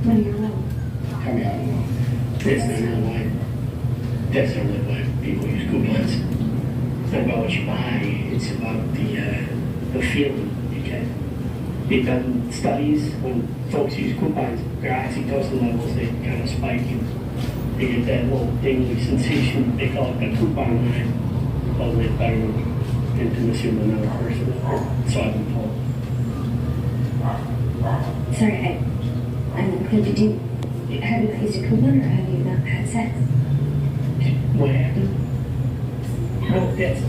What are your rules? I mean, I don't know. That's not really why people use coupons. It's not about what you buy, it's about the feeling you get. They've done studies when folks use coupons, their oxytocin levels, they kind of spike and they get that little dingly sensation. They call it the coupon high. Probably better than intimacy with another person, or so I've been told. Sorry, I'm going to do. Have you not used a coupon or have you not had sex? What happened? Well, that's,